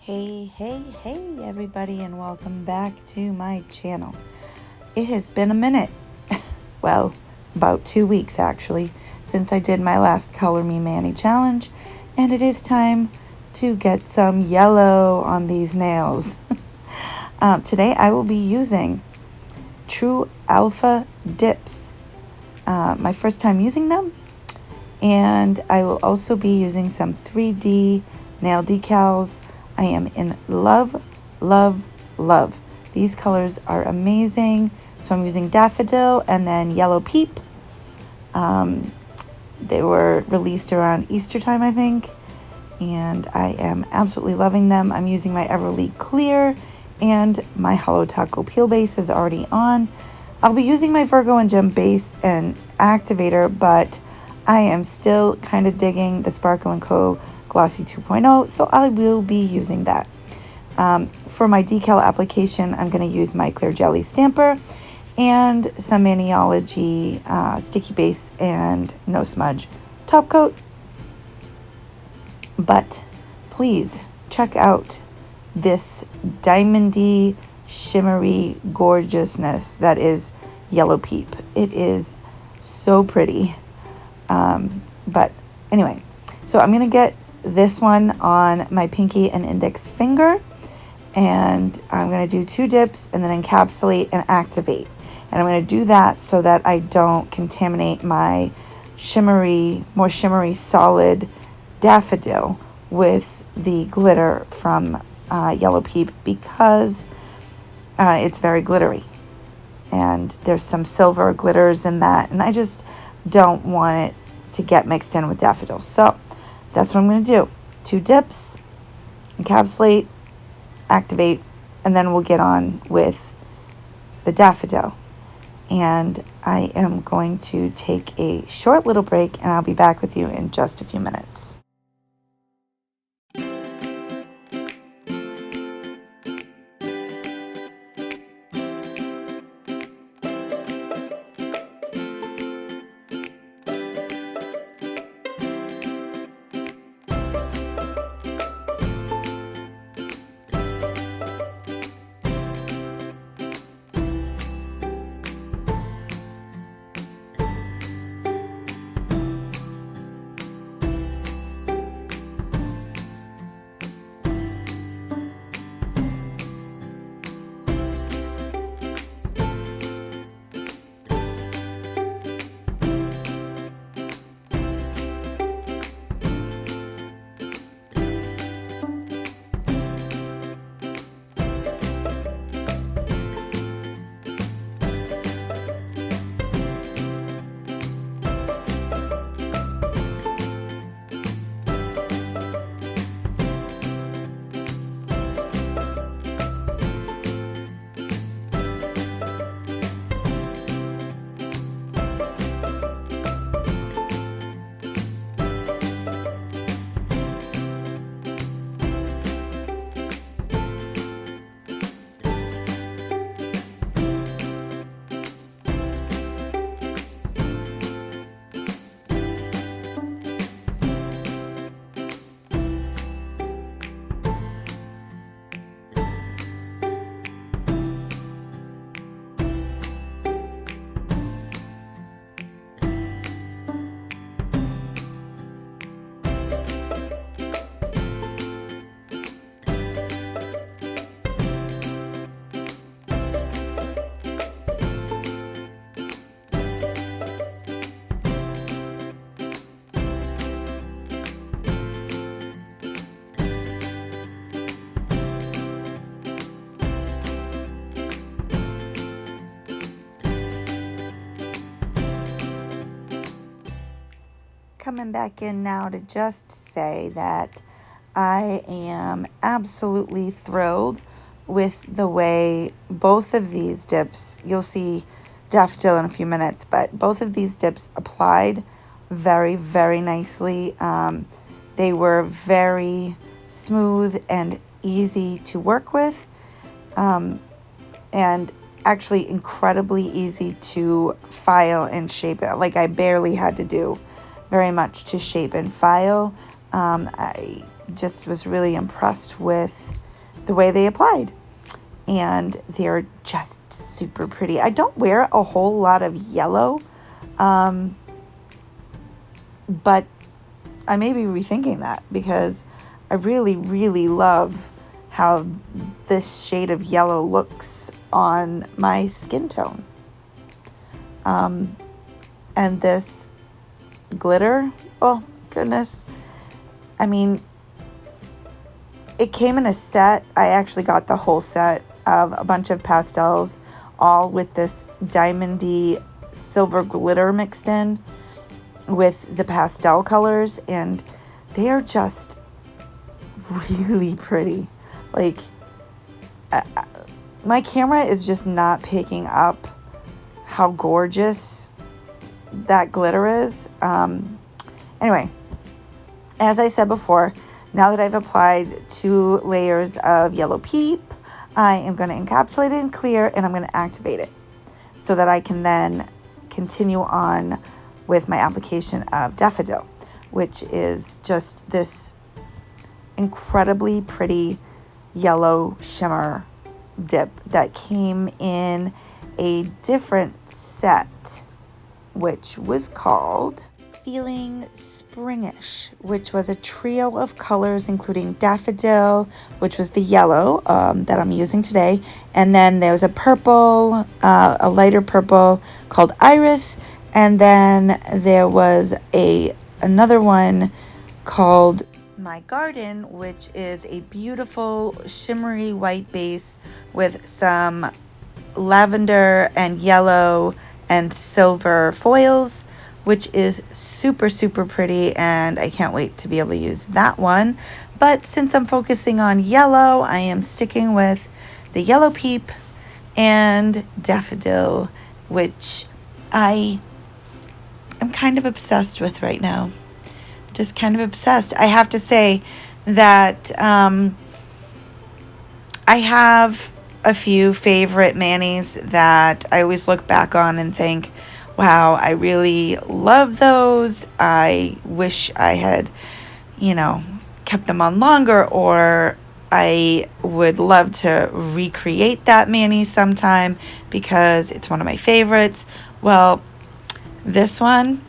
Hey everybody, and welcome back to my channel. It has been a minute, well, about 2 weeks actually, since I did my last Color Me Mani challenge, and it is time to get some yellow on these nails. Today I will be using 𝕎𝕖𝕝 dips, my first time using them, and I will also be using some 3D nail decals. I am in love. These colors are amazing. So I'm using Daffodil and then Yellow Peep. They were released around Easter time, I think, and I am absolutely loving them. I'm using my Everlead Clear, and my Hollow Taco Peel base is already on. I'll be using my Virgo Gem base and activator, but I am still kind of digging the Sparkle & Co. Glossy 2.0, so I will be using that. For my decal application, I'm going to use my Clear Jelly Stamper and some Maniology sticky base and no smudge top coat. But please check out this diamondy, shimmery gorgeousness that is Yellow Peep. It is so pretty. But anyway, so I'm going to get this one on my pinky and index finger, and I'm going to do 2 dips and then encapsulate and activate. And I'm going to do that so that I don't contaminate my more shimmery solid Daffodil with the glitter from Yellow Peep, because it's very glittery and there's some silver glitters in that, and I just don't want it to get mixed in with Daffodil. So that's what I'm going to do. 2 dips, encapsulate, activate, and then we'll get on with the Daffodil. And I am going to take a short little break, and I'll be back with you in just a few minutes. Coming back in now to just say that I am absolutely thrilled with the way both of these dips, you'll see Daffodil in a few minutes, but both of these dips applied very nicely. They were very smooth and easy to work with, and actually incredibly easy to file and shape it. Like, I barely had to do very much to shape and file. I just was really impressed with the way they applied. And they're just super pretty. I don't wear a whole lot of yellow, but I may be rethinking that because I really, really love how this shade of yellow looks on my skin tone. And this glitter, oh goodness. I mean, it came in a set. I actually got the whole set of a bunch of pastels, all with this diamondy silver glitter mixed in with the pastel colors, and they are just really pretty. Like, my camera is just not picking up how gorgeous that glitter is. Anyway, as I said before, now that I've applied 2 layers of Yellow Peep, I am going to encapsulate it in clear, and I'm going to activate it so that I can then continue on with my application of Daffodil, which is just this incredibly pretty yellow shimmer dip that came in a different set, which was called Feeling Springish, which was a trio of colors including Daffodil, which was the yellow that I'm using today, and then there was a purple, a lighter purple called Iris, and then there was another one called My Garden, which is a beautiful shimmery white base with some lavender and yellow and silver foils, which is super, super pretty, and I can't wait to be able to use that one. But since I'm focusing on yellow, I am sticking with the Yellow Peep and Daffodil, which I am kind of obsessed with right now. Just kind of obsessed. I have to say that I have a few favorite manis that I always look back on and think, wow, I really love those. I wish I had, kept them on longer, or I would love to recreate that mani sometime because it's one of my favorites. Well, this one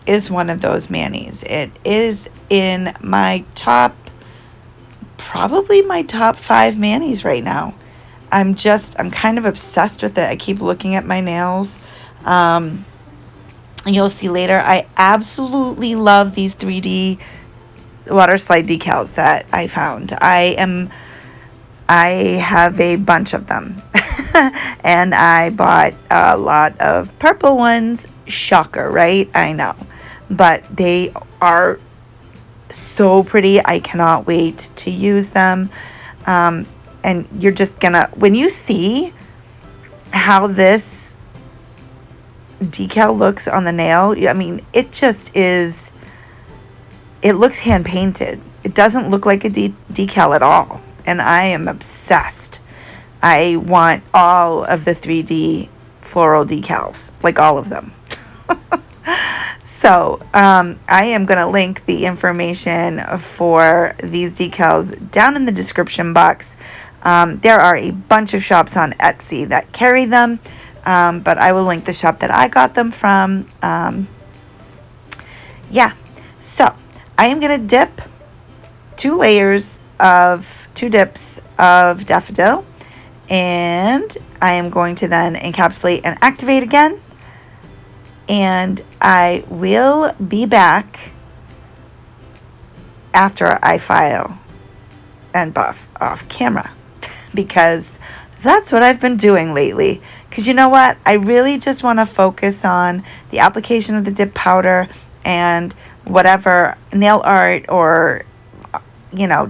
is one of those manis. It is in my probably my top 5 manis right now. I'm kind of obsessed with it. I keep looking at my nails. And you'll see later, I absolutely love these 3D water slide decals that I found. I have a bunch of them. And I bought a lot of purple ones. Shocker, right? I know. But they are so pretty. I cannot wait to use them. And you're just gonna, when you see how this decal looks on the nail, I mean, it just is, it looks hand painted. It doesn't look like a decal at all. And I am obsessed. I want all of the 3D floral decals, like all of them. So I am going to link the information for these decals down in the description box. There are a bunch of shops on Etsy that carry them, but I will link the shop that I got them from. Yeah, so I am going to dip 2 dips of Daffodil, and I am going to then encapsulate and activate again. And I will be back after I file and buff off camera, because that's what I've been doing lately. Because you know what? I really just want to focus on the application of the dip powder and whatever nail art or,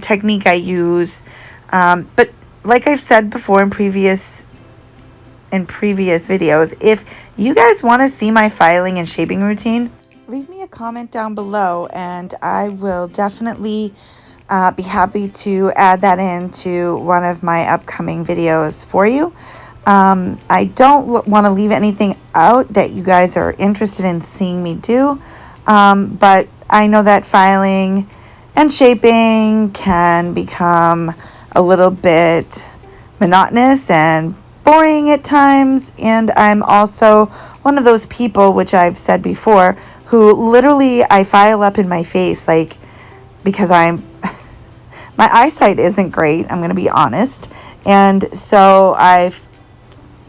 technique I use. But like I've said before in previous videos, if you guys want to see my filing and shaping routine, leave me a comment down below, and I will definitely be happy to add that into one of my upcoming videos for you. I don't want to leave anything out that you guys are interested in seeing me do, but I know that filing and shaping can become a little bit monotonous and boring at times. And I'm also one of those people, which I've said before, who literally I file up in my face, like, because I'm my eyesight isn't great, I'm going to be honest. And so I've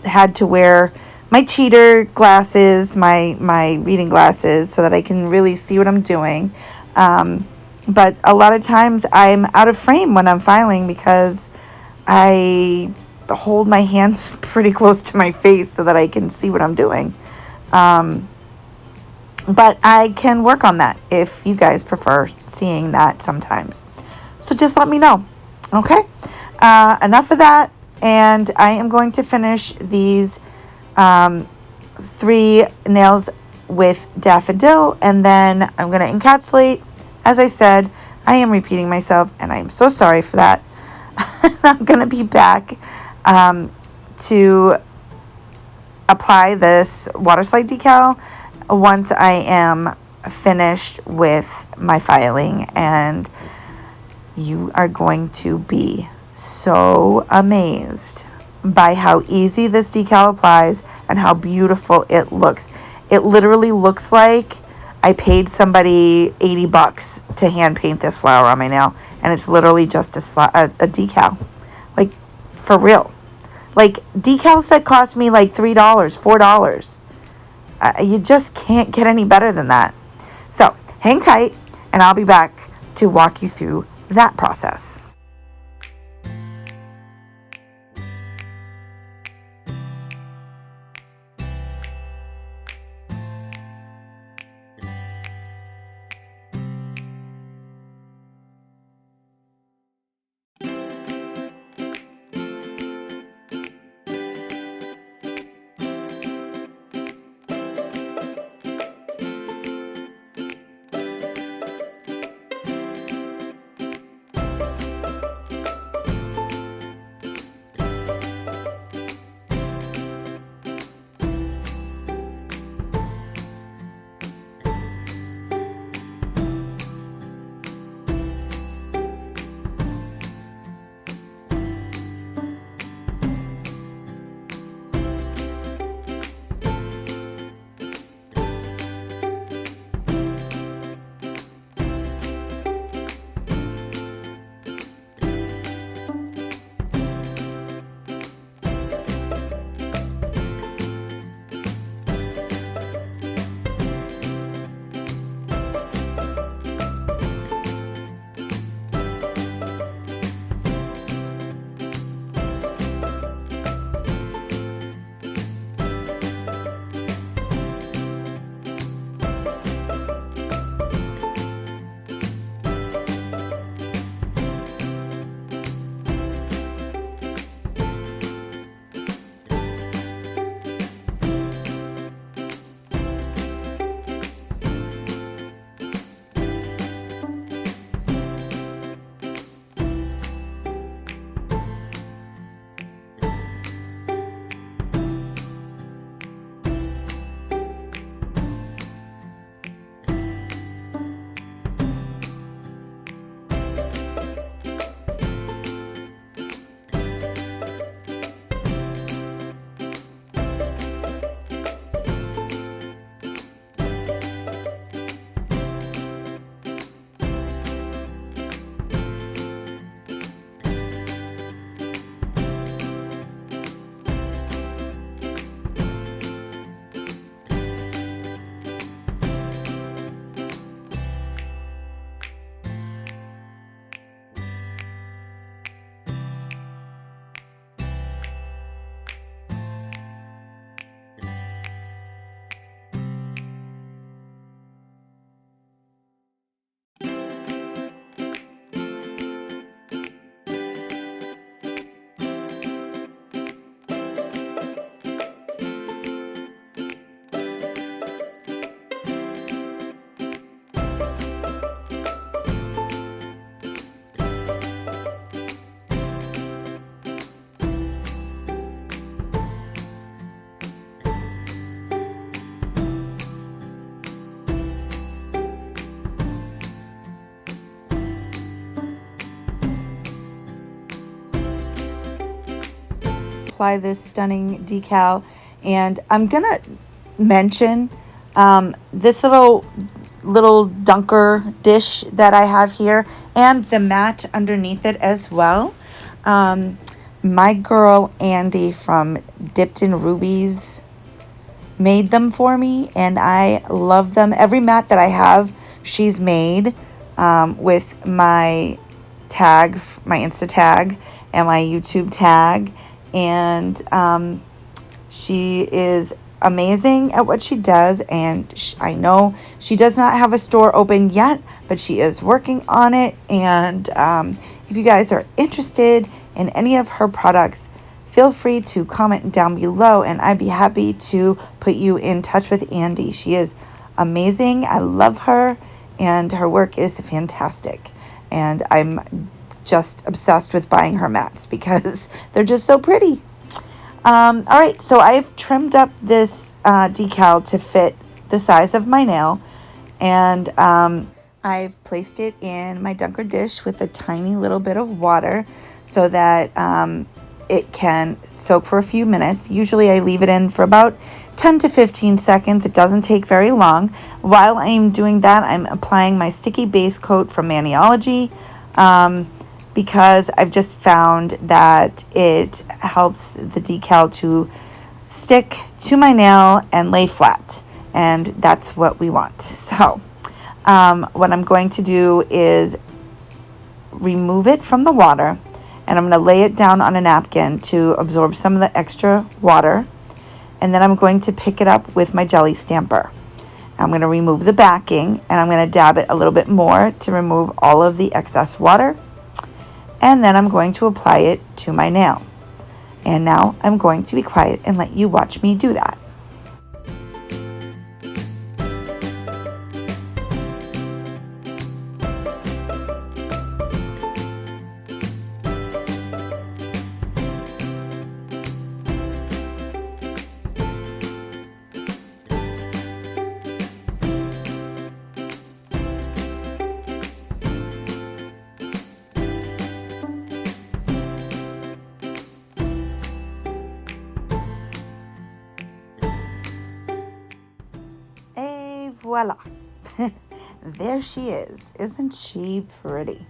had to wear my cheater glasses, my reading glasses, so that I can really see what I'm doing. But a lot of times I'm out of frame when I'm filing because I hold my hands pretty close to my face so that I can see what I'm doing. But I can work on that if you guys prefer seeing that sometimes. So just let me know. Okay? Enough of that. And I am going to finish these 3 nails with Daffodil. And then I'm going to encapsulate. As I said, I am repeating myself. And I am so sorry for that. I'm going to be back to apply this water slide decal once I am finished with my filing, and you are going to be so amazed by how easy this decal applies and how beautiful it looks. It literally looks like I paid somebody $80 to hand paint this flower on my nail, and it's literally just a decal. Like, for real. Like, decals that cost me like $3, $4. You just can't get any better than that. So, hang tight, and I'll be back to walk you through that process. apply this stunning decal. And I'm gonna mention this little dunker dish that I have here and the mat underneath it as well. My girl Andy from Dipped in Rubies made them for me, and I love them. Every mat that I have, she's made with my tag, my Insta tag, and my YouTube tag, and she is amazing at what she does, and I know she does not have a store open yet, but she is working on it. And if you guys are interested in any of her products, feel free to comment down below, and I'd be happy to put you in touch with Andy. She is amazing. I love her, and her work is fantastic. And I'm just obsessed with buying her mats because they're just so pretty. All right, so I've trimmed up this decal to fit the size of my nail, and I've placed it in my dunker dish with a tiny little bit of water so that it can soak for a few minutes. Usually I leave it in for about 10 to 15 seconds. It doesn't take very long. While I'm doing that, I'm applying my sticky base coat from Maniology, because I've just found that it helps the decal to stick to my nail and lay flat, and that's what we want. So what I'm going to do is remove it from the water, and I'm going to lay it down on a napkin to absorb some of the extra water, and then I'm going to pick it up with my jelly stamper. I'm going to remove the backing, and I'm going to dab it a little bit more to remove all of the excess water, and then I'm going to apply it to my nail. And now I'm going to be quiet and let you watch me do that. Voila. There she is. Isn't she pretty?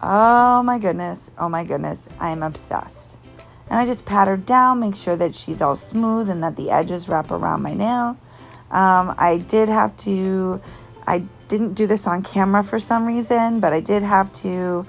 Oh my goodness. Oh my goodness. I'm obsessed. And I just pat her down, make sure that she's all smooth and that the edges wrap around my nail. I didn't do this on camera for some reason, but I did have to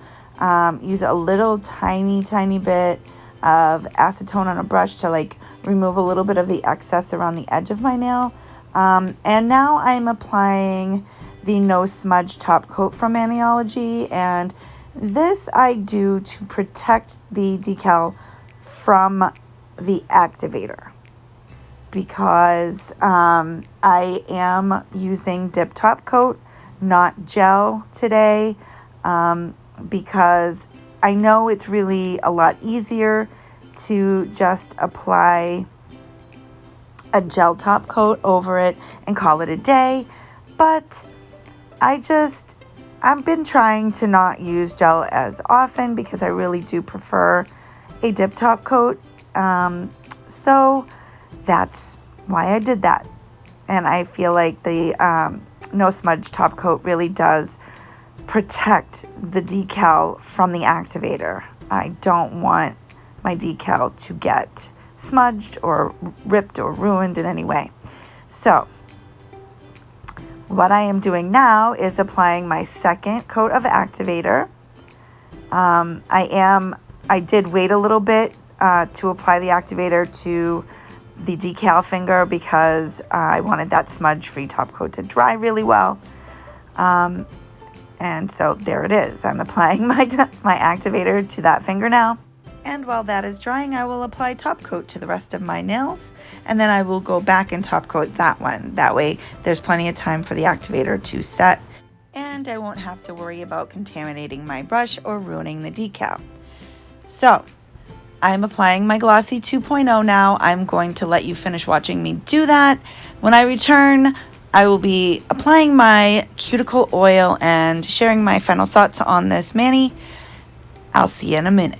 use a little tiny bit of acetone on a brush to like remove a little bit of the excess around the edge of my nail. And now I'm applying the No Smudge top coat from Maniology, and this I do to protect the decal from the activator, because I am using dip top coat, not gel today, because I know it's really a lot easier to just apply a gel top coat over it and call it a day, but I've been trying to not use gel as often because I really do prefer a dip top coat, so that's why I did that. And I feel like the No Smudge top coat really does protect the decal from the activator. I don't want my decal to get smudged or ripped or ruined in any way. So what I am doing now is applying my second coat of activator. I did wait a little bit to apply the activator to the decal finger because I wanted that smudge-free top coat to dry really well. And so there it is. I'm applying my activator to that finger now. And while that is drying, I will apply top coat to the rest of my nails, and then I will go back and top coat that one. That way there's plenty of time for the activator to set, and I won't have to worry about contaminating my brush or ruining the decal. So I'm applying my Glossy 2.0 now. I'm going to let you finish watching me do that. When I return, I will be applying my cuticle oil and sharing my final thoughts on this mani. I'll see you in a minute.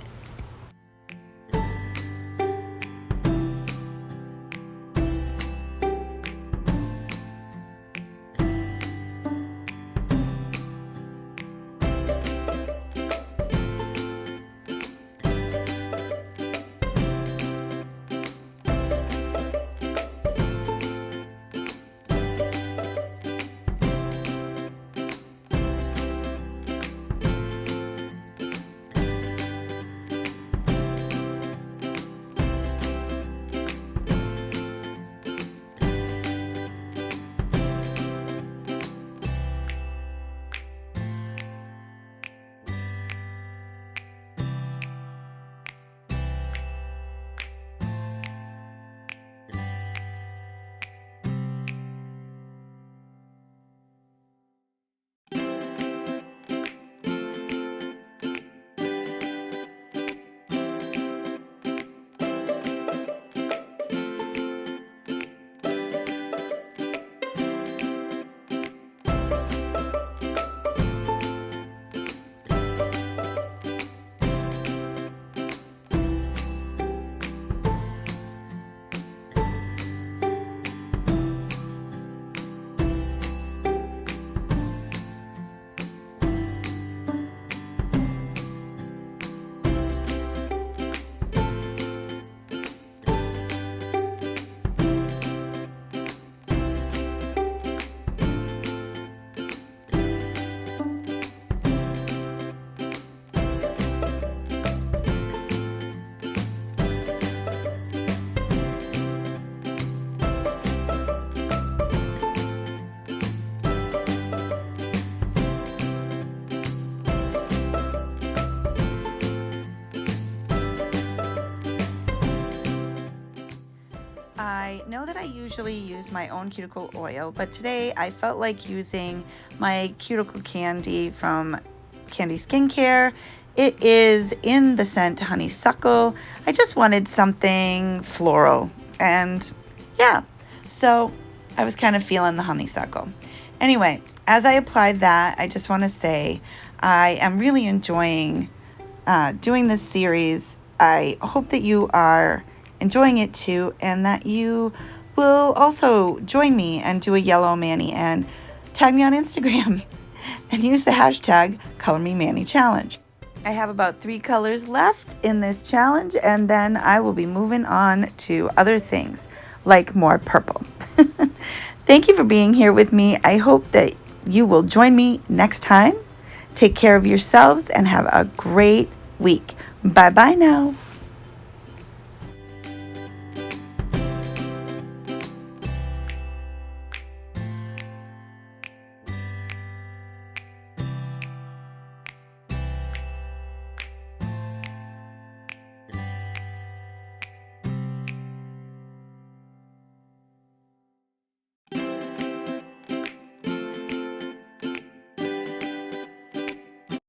I know that I usually use my own cuticle oil, but today I felt like using my Cuticle Candi from Candi Skincare. It is in the scent Honeysuckle. I just wanted something floral, and yeah, so I was kind of feeling the honeysuckle. Anyway, as I applied that, I just want to say I am really enjoying doing this series. I hope that you are enjoying it too, and that you will also join me and do a yellow mani and tag me on Instagram and use the hashtag ColorMeManiChallenge. I have about 3 colors left in this challenge, and then I will be moving on to other things like more purple. Thank you for being here with me. I hope that you will join me next time. Take care of yourselves and have a great week. Bye bye now.